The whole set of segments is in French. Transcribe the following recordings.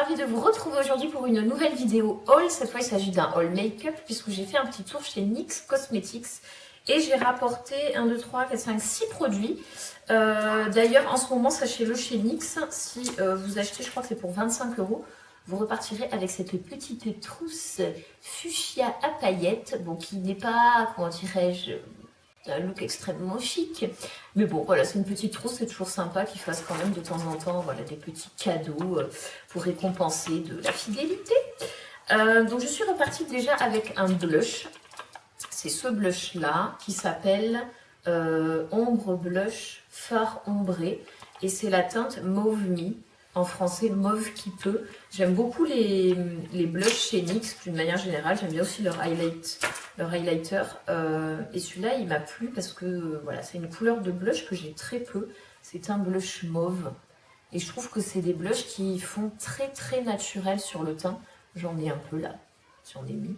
ravie de vous retrouver aujourd'hui pour une nouvelle vidéo haul. Cette fois, il s'agit d'un haul make-up puisque j'ai fait un petit tour chez NYX Cosmetics et j'ai rapporté 1, 2, 3, 4, 5, 6 produits. D'ailleurs, en ce moment, sachez-le, chez NYX, si vous achetez, je crois que c'est pour 25 €, vous repartirez avec cette petite trousse fuchsia à paillettes, bon, qui n'est pas, comment dirais-je, un look extrêmement chic. Mais bon, voilà, c'est une petite trousse, c'est toujours sympa qu'ils fassent quand même de temps en temps voilà, des petits cadeaux pour récompenser de la fidélité. Donc je suis repartie déjà avec un blush. C'est ce blush-là qui s'appelle Ombre Blush Fard Ombré. Et c'est la teinte Mauve Me. En français, mauve qui peut. J'aime beaucoup les blushs chez NYX d'une manière générale. J'aime bien aussi leur highlighter. Et celui-là, il m'a plu parce que voilà, c'est une couleur de blush que j'ai très peu. C'est un blush mauve. Et je trouve que c'est des blushs qui font très naturel sur le teint. J'en ai un peu là, j'en ai mis.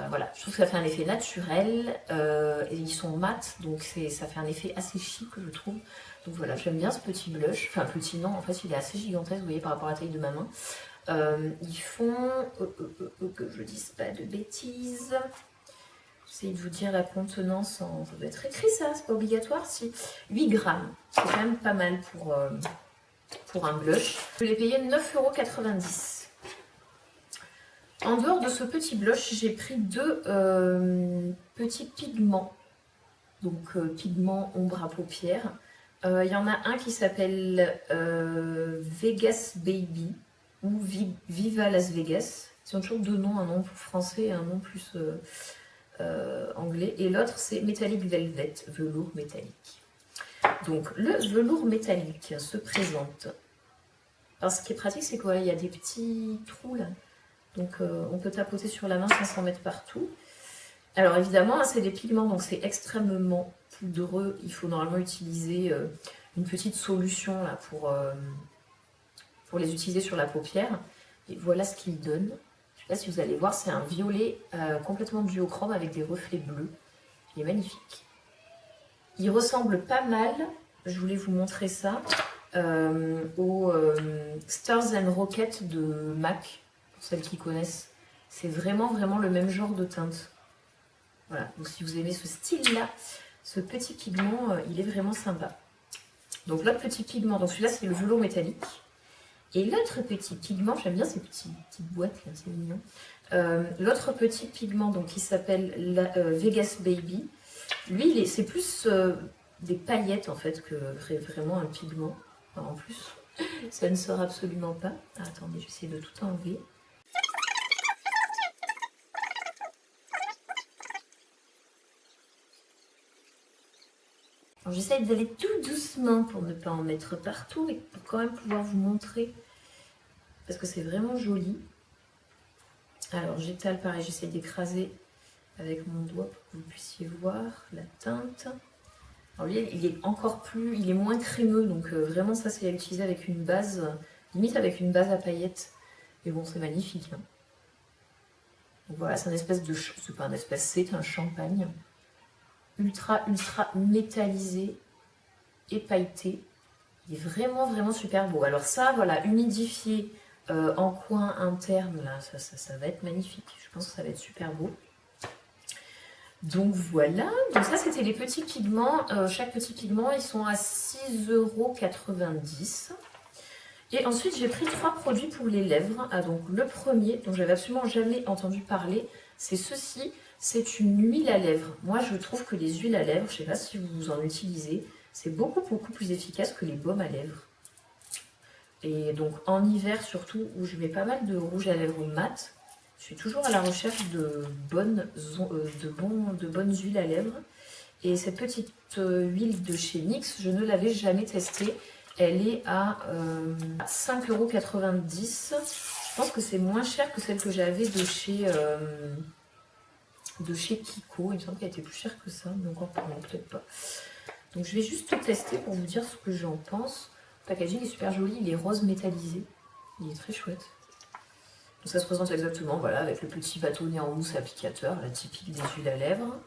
Voilà, je trouve que ça fait un effet naturel et ils sont mat, donc ça fait un effet assez chic, je trouve. Donc voilà, j'aime bien ce petit blush. Enfin, petit non, en fait, il est assez gigantesque, vous voyez, par rapport à la taille de ma main. Ils font, que je dise pas de bêtises, j'essaie de vous dire la contenance, ça doit être écrit ça, c'est pas obligatoire, si. 8 grammes, c'est quand même pas mal pour un blush. Je l'ai payé 9,90 €. En dehors de ce petit blush, j'ai pris deux petits pigments. Donc pigments ombre à paupières. Il y en a un qui s'appelle Vegas Baby ou Viva Las Vegas. Ils ont toujours deux noms, un nom français et un nom plus anglais. Et l'autre c'est Metallic Velvet, velours métallique. Donc le velours métallique se présente. Alors ce qui est pratique, c'est qu'il y a des petits trous là. Donc on peut tapoter sur la main sans s'en mettre partout. Alors évidemment, hein, c'est des pigments, donc c'est extrêmement poudreux. Il faut normalement utiliser une petite solution là, pour les utiliser sur la paupière. Et voilà ce qu'il donne. Je ne sais pas si vous allez voir, c'est un violet complètement duochrome avec des reflets bleus. Il est magnifique. Il ressemble pas mal, je voulais vous montrer ça, au Stars and Rockets de MAC. Celles qui connaissent, c'est vraiment le même genre de teinte. Voilà, donc si vous aimez ce style-là, ce petit pigment, il est vraiment sympa. Donc l'autre petit pigment, donc celui-là c'est le velours métallique. Et l'autre petit pigment, j'aime bien ces petites boîtes là, c'est mignon. L'autre petit pigment donc qui s'appelle Vegas Baby, lui c'est plus des paillettes en fait que vraiment un pigment. Enfin, en plus, ça ne sort absolument pas. Ah, attendez, j'essaie de tout enlever. J'essaye d'aller tout doucement pour ne pas en mettre partout et pour quand même pouvoir vous montrer parce que c'est vraiment joli. Alors j'étale pareil, j'essaie d'écraser avec mon doigt pour que vous puissiez voir la teinte. Alors lui il est encore plus, il est moins crémeux donc vraiment ça c'est à utiliser avec une base, limite avec une base à paillettes. Mais bon c'est magnifique. Hein. Donc voilà c'est un espèce de, c'est pas un espèce, c'est un champagne ultra métallisé et pailleté. Il est vraiment super beau. Alors ça, voilà, humidifié en coin interne, là, ça va être magnifique. Je pense que ça va être super beau. Donc voilà, donc ça c'était les petits pigments. Chaque petit pigment, ils sont à 6,90 €. Et ensuite, j'ai pris 3 produits pour les lèvres. Ah, donc le premier, dont j'avais absolument jamais entendu parler, c'est ceci. C'est une huile à lèvres. Moi, je trouve que les huiles à lèvres, je ne sais pas si vous en utilisez, c'est beaucoup plus efficace que les baumes à lèvres. Et donc en hiver surtout, où je mets pas mal de rouge à lèvres mat, je suis toujours à la recherche de bonnes huiles à lèvres. Et cette petite huile de chez NYX, je ne l'avais jamais testée. Elle est à 5,90 €. Je pense que c'est moins cher que celle que j'avais de chez Kiko. Il me semble qu'elle était plus chère que ça, mais encore non, peut-être pas. Donc je vais juste tout tester pour vous dire ce que j'en pense. Le packaging est super joli, il est rose métallisé. Il est très chouette. Donc ça se présente exactement, voilà, avec le petit bâtonnet en mousse applicateur, la typique des huiles à lèvres.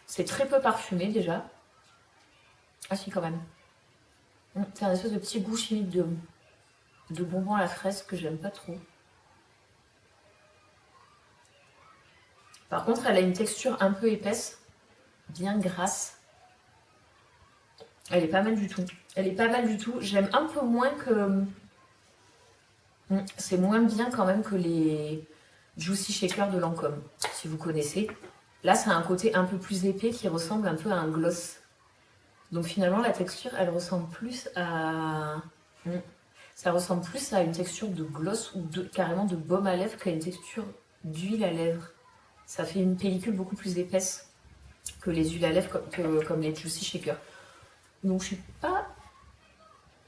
C'est très peu parfumé déjà. Ah si, quand même. C'est un espèce de petit goût chimique de bonbons à la fraise que j'aime pas trop. Par contre, elle a une texture un peu épaisse, bien grasse. Elle est pas mal du tout. Elle est pas mal du tout. J'aime un peu moins que... C'est moins bien quand même que les Juicy Shakers de Lancôme, si vous connaissez. Là, ça a un côté un peu plus épais qui ressemble un peu à un gloss. Donc finalement, la texture, elle ressemble plus à... Ça ressemble plus à une texture de gloss ou carrément de baume à lèvres qu'à une texture d'huile à lèvres. Ça fait une pellicule beaucoup plus épaisse que les huiles à lèvres comme les Juicy Shakers. Donc je suis pas...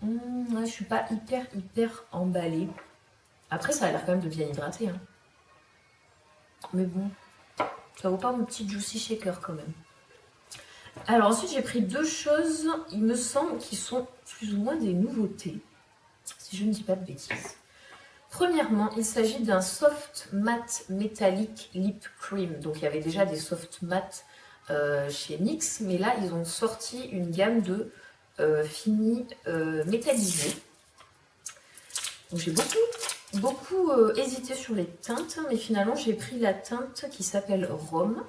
je suis pas hyper emballée. Après, ça a l'air quand même de bien hydrater. Hein. Mais bon, ça vaut pas mon petit Juicy Shaker quand même. Alors ensuite, j'ai pris deux choses, il me semble, qui sont plus ou moins des nouveautés, si je ne dis pas de bêtises. Premièrement, il s'agit d'un soft matte métallique lip cream. Donc il y avait déjà des soft matte chez NYX, mais là, ils ont sorti une gamme de fini métallisés. Donc j'ai beaucoup hésité sur les teintes, mais finalement, j'ai pris la teinte qui s'appelle Rome.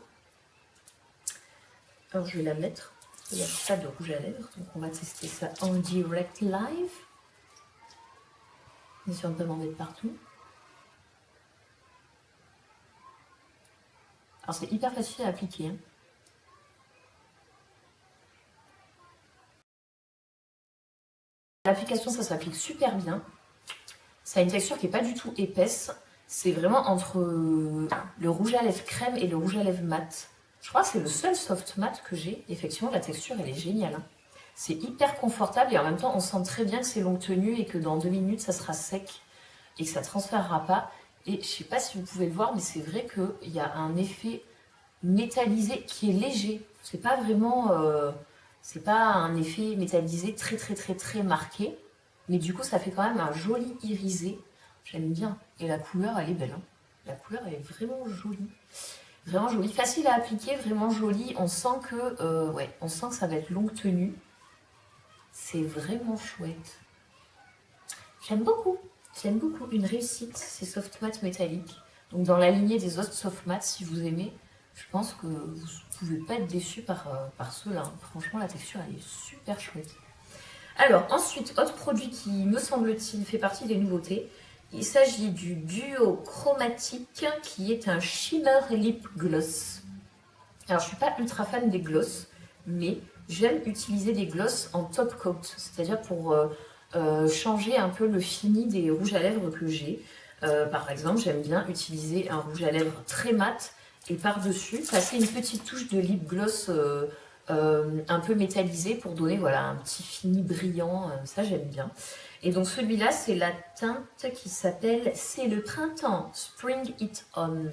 Alors je vais la mettre, il n'y a pas de rouge à lèvres, donc on va tester ça en direct live. N'essayons de ne pas m'en mettre partout. Alors c'est hyper facile à appliquer. Hein. L'application, ça s'applique super bien. Ça a une texture qui n'est pas du tout épaisse. C'est vraiment entre le rouge à lèvres crème et le rouge à lèvres mat. Je crois que c'est le seul soft matte que j'ai. Effectivement, la texture, elle est géniale. Hein. C'est hyper confortable et en même temps, on sent très bien que c'est longue tenue et que dans 2 minutes, ça sera sec et que ça ne transférera pas. Et je ne sais pas si vous pouvez le voir, mais c'est vrai qu'il y a un effet métallisé qui est léger. C'est pas vraiment... c'est pas un effet métallisé très marqué. Mais du coup, ça fait quand même un joli irisé. J'aime bien. Et la couleur, elle est belle. Hein. La couleur, elle est vraiment jolie. Vraiment jolie. Facile à appliquer, vraiment jolie. On sent que, on sent que ça va être longue tenue. C'est vraiment chouette. J'aime beaucoup. J'aime beaucoup. Une réussite, ces soft matte métalliques. Donc dans la lignée des autres soft matte, si vous aimez, je pense que vous ne pouvez pas être déçu par ceux-là. Franchement, la texture, elle est super chouette. Alors, ensuite, autre produit qui, me semble-t-il, fait partie des nouveautés. Il s'agit du Duo Chromatique, qui est un Shimmer Lip Gloss. Alors, je ne suis pas ultra fan des gloss, mais j'aime utiliser des gloss en top coat, c'est-à-dire pour changer un peu le fini des rouges à lèvres que j'ai. Par exemple, j'aime bien utiliser un rouge à lèvres très mat et par-dessus, passer une petite touche de lip gloss un peu métallisé pour donner voilà, un petit fini brillant, ça j'aime bien. Et donc celui-là, c'est la teinte qui s'appelle C'est le printemps, Spring It On.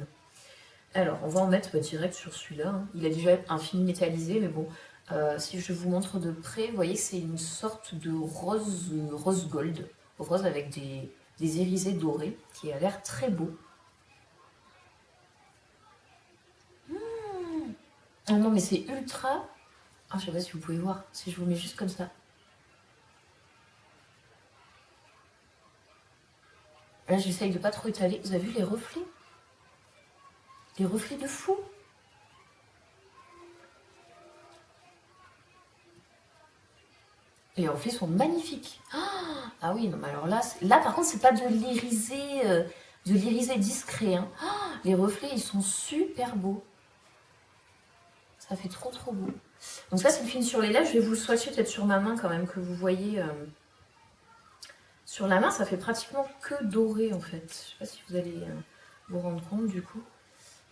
Alors, on va en mettre direct sur celui-là. Hein. Il a déjà un fini métallisé, mais bon, si je vous montre de près, vous voyez que c'est une sorte de rose gold, rose avec des irisés dorés, qui a l'air très beau. Oh non, mais c'est ultra... Ah, je sais pas si vous pouvez voir, si je vous mets juste comme ça. Là, j'essaye de pas trop étaler. Vous avez vu les reflets? Les reflets de fou. Les reflets sont magnifiques. Ah oui, non, mais alors là, par contre, c'est pas de l'irisé discret. Hein. Les reflets, ils sont super beaux. Ça fait trop beau. Donc ça, c'est le fini sur les lèvres. Je vais vous le swatcher peut-être sur ma main quand même, que vous voyez. Sur la main, ça fait pratiquement que doré en fait. Je sais pas si vous allez vous rendre compte du coup.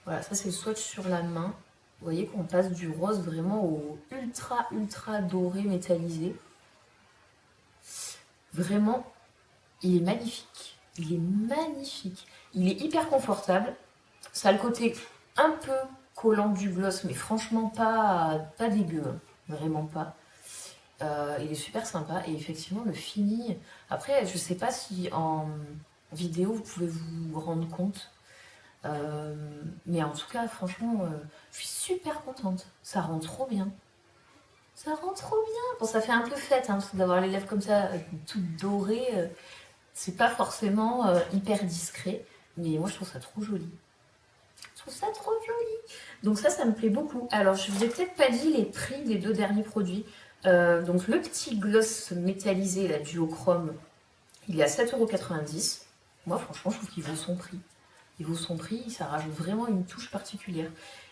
Voilà, ça c'est le swatch sur la main. Vous voyez qu'on passe du rose vraiment au ultra doré métallisé. Vraiment, il est magnifique. Il est magnifique. Il est hyper confortable. Ça a le côté un peu collant du gloss, mais franchement pas dégueu. Hein. Vraiment pas. Il est super sympa. Et effectivement, le fini... Après, je sais pas si en vidéo, vous pouvez vous rendre compte. Mais en tout cas, franchement, je suis super contente. Ça rend trop bien. Ça rend trop bien. Bon, ça fait un peu fête, hein, parce que d'avoir les lèvres comme ça, toutes dorées, c'est pas forcément hyper discret. Mais moi, je trouve ça trop joli. Je trouve ça trop joli. Donc ça me plaît beaucoup. Alors, je vous ai peut-être pas dit les prix des 2 derniers produits. Donc, le petit gloss métallisé, la duochrome, il est à 7,90 €. Moi, franchement, je trouve qu'il vaut son prix. Il vaut son prix, ça rajoute vraiment une touche particulière.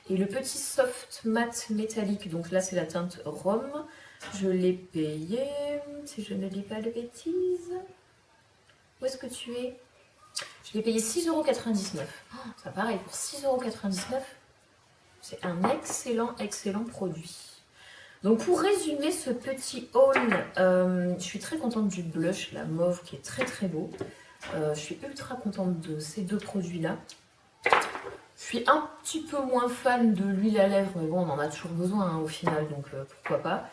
Et le petit soft matte métallique, donc là c'est la teinte rhum, je l'ai payé, si je ne dis pas de bêtises. Où est-ce que tu es? Je l'ai payé 6,99 €. Oh, ça pareil, pour 6,99 €, c'est un excellent produit. Donc pour résumer ce petit haul, je suis très contente du blush, la mauve qui est très beau. Je suis ultra contente de ces 2 produits-là. Je suis un petit peu moins fan de l'huile à lèvres, mais bon, on en a toujours besoin hein, au final, donc pourquoi pas.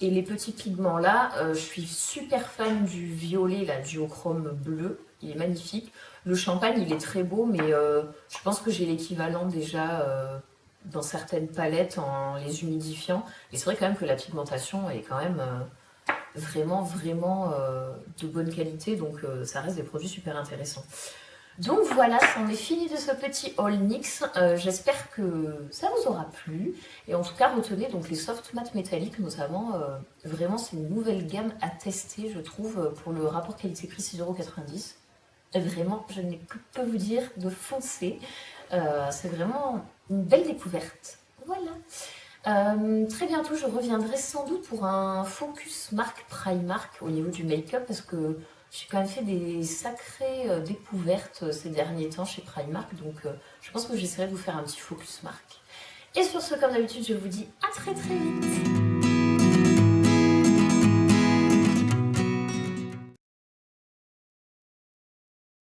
Et les petits pigments là, je suis super fan du violet, la duochrome bleu, il est magnifique. Le champagne, il est très beau, mais je pense que j'ai l'équivalent déjà dans certaines palettes en les humidifiant. Et c'est vrai quand même que la pigmentation est quand même vraiment de bonne qualité, donc ça reste des produits super intéressants. Donc voilà, c'en est fini de ce petit haul NYX. J'espère que ça vous aura plu. Et en tout cas, retenez donc les soft matte métalliques, notamment. Vraiment, c'est une nouvelle gamme à tester, je trouve, pour le rapport qualité-prix 6,90 €. Vraiment, je n'ai que peu vous dire de foncer. C'est vraiment une belle découverte. Voilà. Très bientôt, je reviendrai sans doute pour un focus marque Primark au niveau du make-up parce que j'ai quand même fait des sacrées découvertes ces derniers temps chez Primark, donc je pense que j'essaierai de vous faire un petit focus marque. Et sur ce, comme d'habitude, je vous dis à très vite.